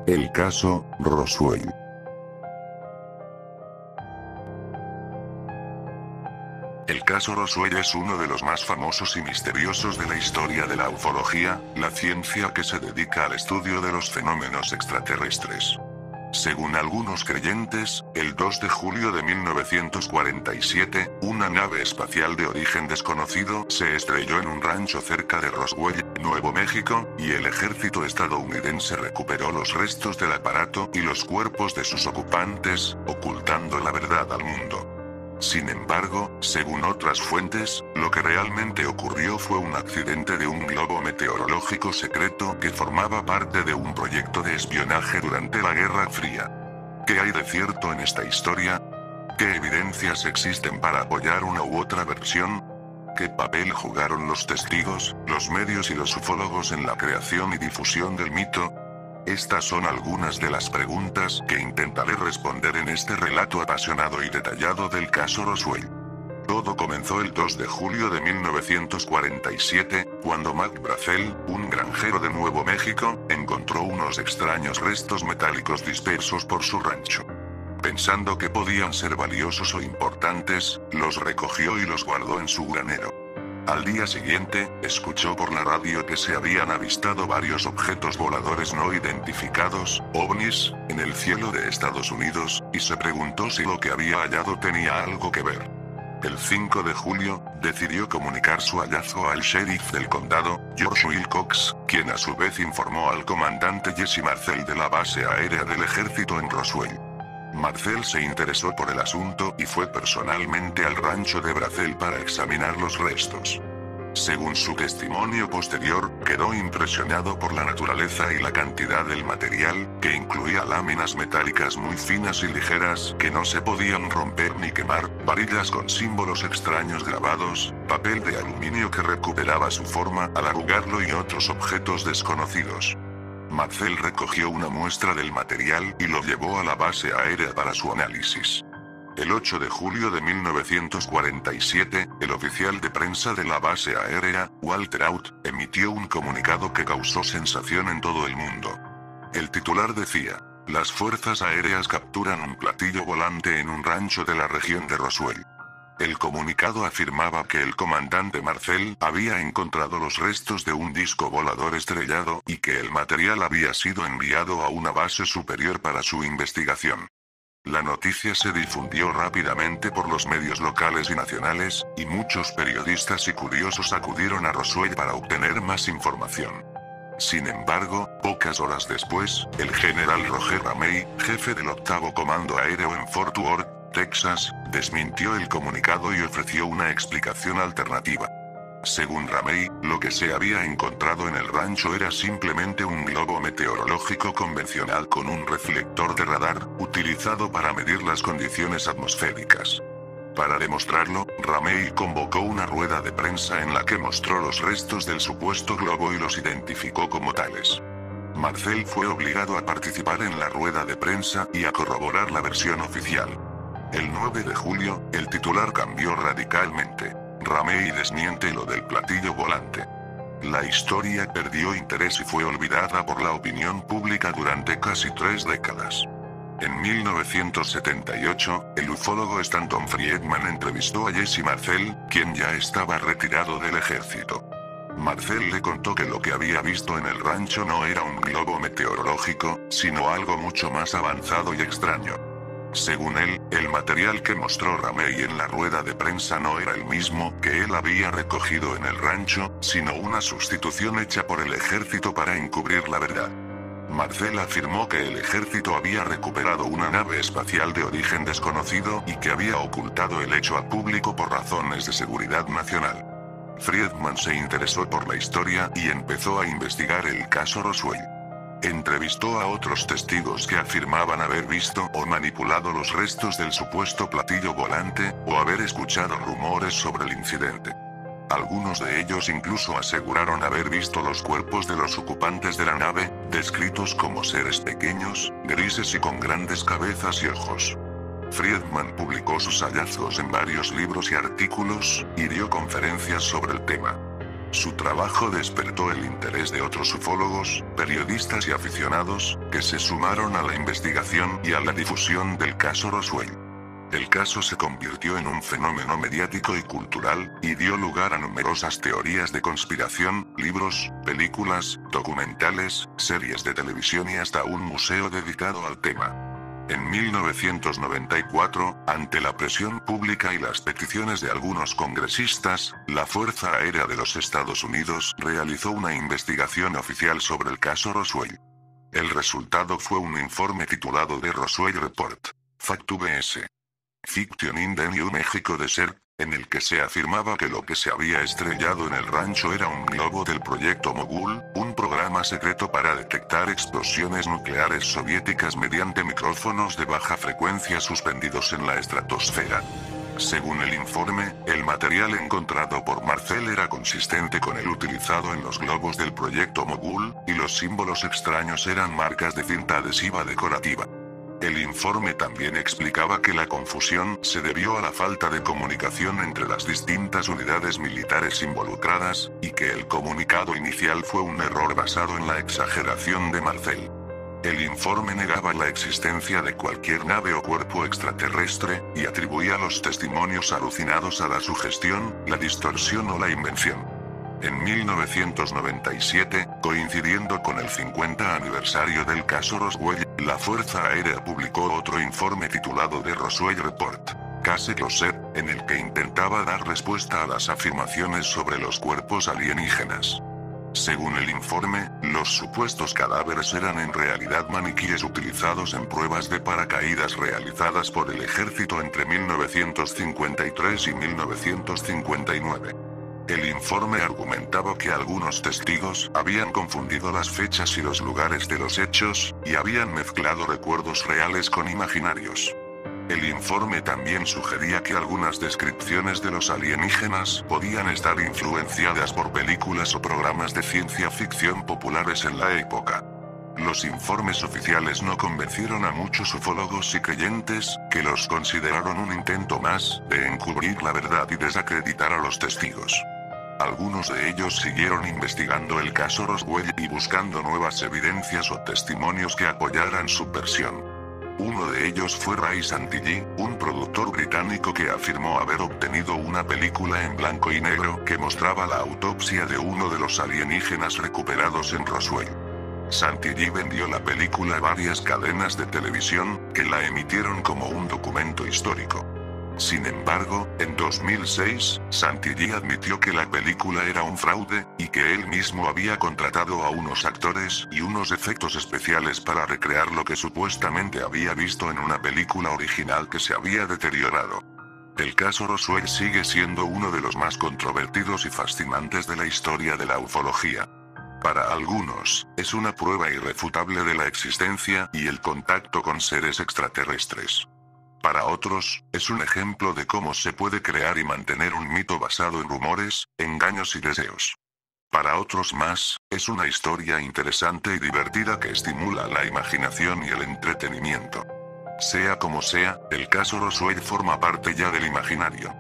El caso Roswell. El caso Roswell es uno de los más famosos y misteriosos de la historia de la ufología, la ciencia que se dedica al estudio de los fenómenos extraterrestres. Según algunos creyentes, el 2 de julio de 1947, una nave espacial de origen desconocido se estrelló en un rancho cerca de Roswell, Nuevo México, y el ejército estadounidense recuperó los restos del aparato y los cuerpos de sus ocupantes, ocultando la verdad al mundo. Sin embargo, según otras fuentes, lo que realmente ocurrió fue un accidente de un globo meteorológico secreto que formaba parte de un proyecto de espionaje durante la Guerra Fría. ¿Qué hay de cierto en esta historia? ¿Qué evidencias existen para apoyar una u otra versión? ¿Qué papel jugaron los testigos, los medios y los ufólogos en la creación y difusión del mito? Estas son algunas de las preguntas que intentaré responder en este relato apasionado y detallado del caso Roswell. Todo comenzó el 2 de julio de 1947, cuando Mac Brazel, un granjero de Nuevo México, encontró unos extraños restos metálicos dispersos por su rancho. Pensando que podían ser valiosos o importantes, los recogió y los guardó en su granero. Al día siguiente, escuchó por la radio que se habían avistado varios objetos voladores no identificados, ovnis, en el cielo de Estados Unidos, y se preguntó si lo que había hallado tenía algo que ver. El 5 de julio, decidió comunicar su hallazgo al sheriff del condado, George Wilcox, quien a su vez informó al comandante Jesse Marcel de la base aérea del ejército en Roswell. Marcel se interesó por el asunto y fue personalmente al rancho de Brazel para examinar los restos. Según su testimonio posterior, quedó impresionado por la naturaleza y la cantidad del material, que incluía láminas metálicas muy finas y ligeras que no se podían romper ni quemar, varillas con símbolos extraños grabados, papel de aluminio que recuperaba su forma al arrugarlo y otros objetos desconocidos. Marcel recogió una muestra del material y lo llevó a la base aérea para su análisis. El 8 de julio de 1947, el oficial de prensa de la base aérea, Walter Out, emitió un comunicado que causó sensación en todo el mundo. El titular decía: "Las fuerzas aéreas capturan un platillo volante en un rancho de la región de Roswell". El comunicado afirmaba que el comandante Marcel había encontrado los restos de un disco volador estrellado y que el material había sido enviado a una base superior para su investigación. La noticia se difundió rápidamente por los medios locales y nacionales, y muchos periodistas y curiosos acudieron a Roswell para obtener más información. Sin embargo, pocas horas después, el general Roger Ramey, jefe del 8º Comando Aéreo en Fort Worth, Texas, desmintió el comunicado y ofreció una explicación alternativa. Según Ramey, lo que se había encontrado en el rancho era simplemente un globo meteorológico convencional con un reflector de radar, utilizado para medir las condiciones atmosféricas. Para demostrarlo, Ramey convocó una rueda de prensa en la que mostró los restos del supuesto globo y los identificó como tales. Marcel fue obligado a participar en la rueda de prensa y a corroborar la versión oficial. El 9 de julio, el titular cambió radicalmente. Ramey desmiente lo del platillo volante. La historia perdió interés y fue olvidada por la opinión pública durante casi 3 décadas. En 1978, el ufólogo Stanton Friedman entrevistó a Jesse Marcel, quien ya estaba retirado del ejército. Marcel le contó que lo que había visto en el rancho no era un globo meteorológico, sino algo mucho más avanzado y extraño. Según él, el material que mostró Ramey en la rueda de prensa no era el mismo que él había recogido en el rancho, sino una sustitución hecha por el ejército para encubrir la verdad. Marcel afirmó que el ejército había recuperado una nave espacial de origen desconocido y que había ocultado el hecho al público por razones de seguridad nacional. Friedman se interesó por la historia y empezó a investigar el caso Roswell. Entrevistó a otros testigos que afirmaban haber visto o manipulado los restos del supuesto platillo volante, o haber escuchado rumores sobre el incidente. Algunos de ellos incluso aseguraron haber visto los cuerpos de los ocupantes de la nave, descritos como seres pequeños, grises y con grandes cabezas y ojos. Friedman publicó sus hallazgos en varios libros y artículos, y dio conferencias sobre el tema. Su trabajo despertó el interés de otros ufólogos, periodistas y aficionados, que se sumaron a la investigación y a la difusión del caso Roswell. El caso se convirtió en un fenómeno mediático y cultural, y dio lugar a numerosas teorías de conspiración, libros, películas, documentales, series de televisión y hasta un museo dedicado al tema. En 1994, ante la presión pública y las peticiones de algunos congresistas, la Fuerza Aérea de los Estados Unidos realizó una investigación oficial sobre el caso Roswell. El resultado fue un informe titulado The Roswell Report. Fact-VS. Fiction in the New Mexico Desert, en el que se afirmaba que lo que se había estrellado en el rancho era un globo del proyecto Mogul, un programa secreto para detectar explosiones nucleares soviéticas mediante micrófonos de baja frecuencia suspendidos en la estratosfera. Según el informe, el material encontrado por Marcel era consistente con el utilizado en los globos del proyecto Mogul, y los símbolos extraños eran marcas de cinta adhesiva decorativa. El informe también explicaba que la confusión se debió a la falta de comunicación entre las distintas unidades militares involucradas, y que el comunicado inicial fue un error basado en la exageración de Marcel. El informe negaba la existencia de cualquier nave o cuerpo extraterrestre, y atribuía los testimonios alucinados a la sugestión, la distorsión o la invención. En 1997, coincidiendo con el 50 aniversario del caso Roswell, la Fuerza Aérea publicó otro informe titulado The Roswell Report, Case Closed, en el que intentaba dar respuesta a las afirmaciones sobre los cuerpos alienígenas. Según el informe, los supuestos cadáveres eran en realidad maniquíes utilizados en pruebas de paracaídas realizadas por el ejército entre 1953 y 1959. El informe argumentaba que algunos testigos habían confundido las fechas y los lugares de los hechos, y habían mezclado recuerdos reales con imaginarios. El informe también sugería que algunas descripciones de los alienígenas podían estar influenciadas por películas o programas de ciencia ficción populares en la época. Los informes oficiales no convencieron a muchos ufólogos y creyentes, que los consideraron un intento más de encubrir la verdad y desacreditar a los testigos. Algunos de ellos siguieron investigando el caso Roswell y buscando nuevas evidencias o testimonios que apoyaran su versión. Uno de ellos fue Ray Santilli, un productor británico que afirmó haber obtenido una película en blanco y negro que mostraba la autopsia de uno de los alienígenas recuperados en Roswell. Santilli vendió la película a varias cadenas de televisión, que la emitieron como un documento histórico. Sin embargo, en 2006, Santilli admitió que la película era un fraude, y que él mismo había contratado a unos actores y unos efectos especiales para recrear lo que supuestamente había visto en una película original que se había deteriorado. El caso Roswell sigue siendo uno de los más controvertidos y fascinantes de la historia de la ufología. Para algunos, es una prueba irrefutable de la existencia y el contacto con seres extraterrestres. Para otros, es un ejemplo de cómo se puede crear y mantener un mito basado en rumores, engaños y deseos. Para otros más, es una historia interesante y divertida que estimula la imaginación y el entretenimiento. Sea como sea, el caso Roswell forma parte ya del imaginario.